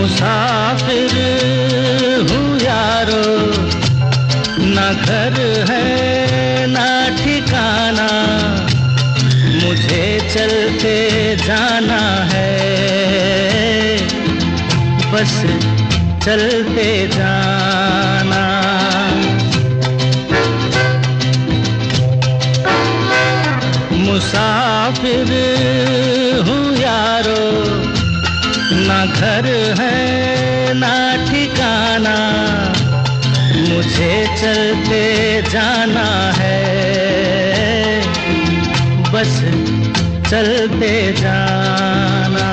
मुसाफिर हूँ यारो, ना घर है ना ठिकाना, मुझे चलते जाना है, बस चलते जाना। मुसाफिर हूँ यारो, ना घर है ना ठिकाना, मुझे चलते जाना है, बस चलते जाना।